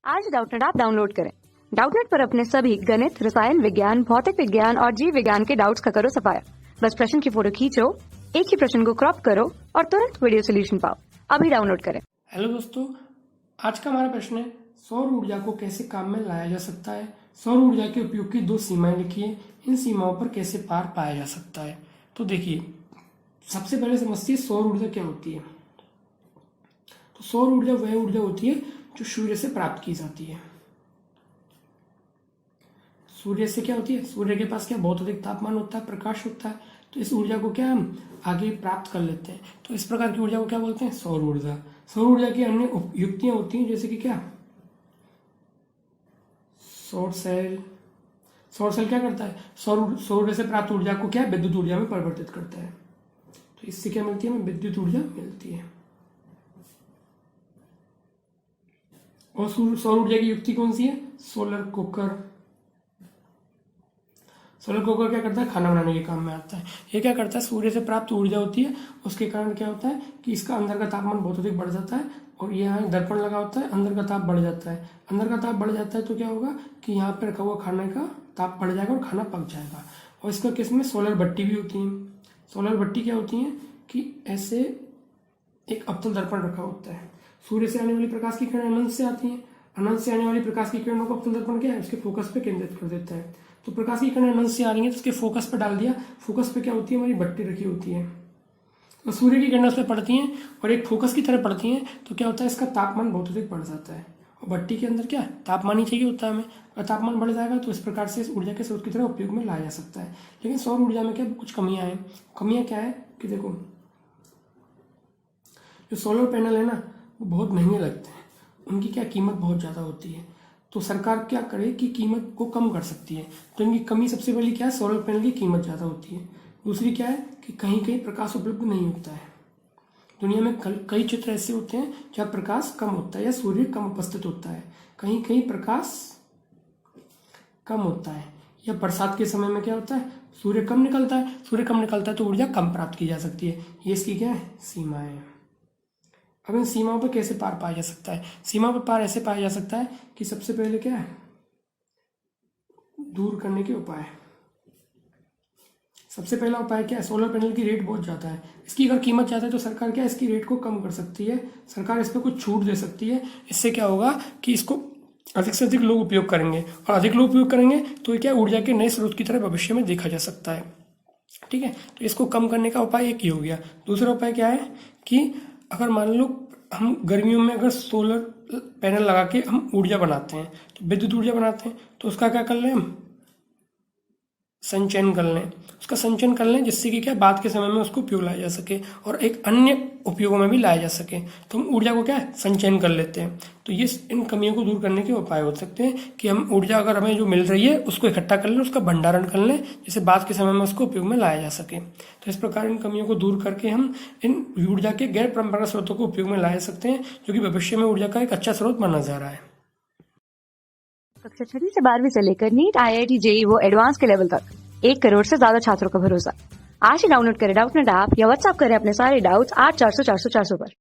आज Doubtnut app download करें। Doubtnut पर अपने सभी गणित, रसायन विज्ञान, भौतिक विज्ञान और जीव विज्ञान के डाउट्स का करो सफाया। बस प्रश्न की फोटो खींचो, एक ही प्रश्न को क्रॉप करो और तुरंत वीडियो सोल्यूशन पाओ। अभी डाउनलोड करें। हेलो दोस्तों, आज का हमारा प्रश्न है सौर ऊर्जा को कैसे काम में लाया जा सकता है। सौर ऊर्जा के उपयोग की 2 सीमाएं लिखिए, इन सीमाओं पर कैसे पार पाया जा सकता है। तो देखिए, सबसे पहले समझिए सौर ऊर्जा क्या होती है। तो सौर ऊर्जा वह ऊर्जा होती है जो सूर्य से प्राप्त की जाती है। सूर्य से क्या होती है, सूर्य के पास क्या बहुत अधिक तापमान होता है, प्रकाश होता है, तो इस ऊर्जा को क्या हम आगे प्राप्त कर लेते हैं। तो इस प्रकार की ऊर्जा को क्या बोलते हैं, सौर ऊर्जा। सौर ऊर्जा की अन्य युक्तियां होती हैं, जैसे कि क्या, सौर सेल। सौर सेल क्या करता है, सौर से प्राप्त ऊर्जा को क्या विद्युत ऊर्जा में परिवर्तित करता है। तो इससे क्या मिलती है, हमें विद्युत ऊर्जा मिलती है। और सौर ऊर्जा की युक्ति कौन सी है, सोलर कुकर। सोलर कुकर क्या करता है, खाना बनाने के काम में आता है। ये क्या करता है, सूर्य से प्राप्त ऊर्जा होती है, उसके कारण क्या होता है कि इसका अंदर का तापमान बहुत अधिक बढ़ जाता है और यहाँ दर्पण लगा होता है, अंदर का ताप बढ़ जाता है। अंदर का ताप बढ़ जाता है तो क्या होगा कि यहाँ पे रखा हुआ खाने का ताप बढ़ जाएगा और खाना पक जाएगा। और इसका केस में सोलर भट्टी भी होती है। सोलर भट्टी क्या होती है कि ऐसे एक अवतल दर्पण रखा होता है, सूर्य से आने वाली प्रकाश की किरण अनंत से आती है, अनंत से आने वाली प्रकाश की किरणों को अवतल दर्पण क्या है, उसके फोकस पे केंद्रित कर देता है। तो प्रकाश की किरण अनंत से आ रही है तो उसके फोकस पे डाल दिया, फोकस पे क्या होती है, हमारी भट्टी रखी होती है। तो सूर्य की किरणें उस पर पड़ती हैं और एक फोकस की तरह पड़ती हैं, तो क्या होता है, इसका तापमान बहुत अधिक बढ़ जाता है। और भट्टी के अंदर क्या तापमान ही चाहिए होता है हमें, और तापमान बढ़ जाएगा तो इस प्रकार से इस ऊर्जा के स्रोत की तरह उपयोग में लाया जा सकता है। लेकिन सौर ऊर्जा में क्या कुछ कमियां हैं। कमियां क्या है कि देखो, जो सोलर पैनल है ना वो बहुत महंगे लगते हैं, उनकी क्या कीमत बहुत ज़्यादा होती है। तो सरकार क्या करे कि कीमत को कम कर सकती है। तो इनकी कमी सबसे पहली क्या है, सोलर पैनल की कीमत ज़्यादा होती है। दूसरी क्या है कि कहीं कहीं प्रकाश उपलब्ध नहीं होता है। दुनिया में कई क्षेत्र ऐसे होते हैं जहाँ प्रकाश कम होता है या सूर्य कम उपस्थित होता है, कहीं कहीं प्रकाश कम होता है, या बरसात के समय में क्या होता है, सूर्य कम निकलता है। सूर्य कम निकलता है तो ऊर्जा कम प्राप्त की जा सकती है। ये इसकी क्या है, सीमाएं हैं। अब इन सीमाओं पर कैसे पार पाया जा सकता है। सीमा पर पार ऐसे पाया जा सकता है कि सबसे पहले क्या है, दूर करने के उपाय। सबसे पहला उपाय क्या है, सोलर पैनल की रेट बहुत ज़्यादा है, इसकी अगर कीमत ज़्यादा है तो सरकार क्या है, इसकी रेट को कम कर सकती है। सरकार इस पर कुछ छूट दे सकती है। इससे क्या होगा कि इसको अधिक से अधिक लोग उपयोग करेंगे, और अधिक लोग उपयोग करेंगे तो क्या ऊर्जा के नए स्रोत की तरह भविष्य में देखा जा सकता है। ठीक है, तो इसको कम करने का उपाय एक ही हो गया। दूसरा उपाय क्या है कि अगर मान लो हम गर्मियों में अगर सोलर पैनल लगा के हम ऊर्जा बनाते हैं, तो विद्युत ऊर्जा बनाते हैं, तो उसका क्या कर लें, हम संचयन कर लें। उसका संचयन कर लें जिससे कि क्या बाद के समय में उसको उपयोग लाया जा सके और एक अन्य उपयोगों में भी लाया जा सके। तो हम ऊर्जा को क्या है, संचयन कर लेते हैं। तो ये इन कमियों को दूर करने के उपाय हो सकते हैं कि हम ऊर्जा अगर हमें जो मिल रही है उसको इकट्ठा कर लें, उसका भंडारण कर लें, जिससे बाद के समय में उसको उपयोग में लाया जा सके। तो इस प्रकार इन कमियों को दूर करके हम इन ऊर्जा के गैर परंपरागत स्रोतों को उपयोग में ला सकते हैं, जो कि भविष्य में ऊर्जा का एक अच्छा स्रोत माना जा रहा है। कक्षा 6 से 12वीं से लेकर नीट, IIT, JEE वो एडवांस के लेवल तक 1 करोड़ से ज्यादा छात्रों का भरोसा। आज ही डाउनलोड करें डाउटनेट ऐप या व्हाट्सएप करें अपने सारे डाउट्स 8400 400 400 पर।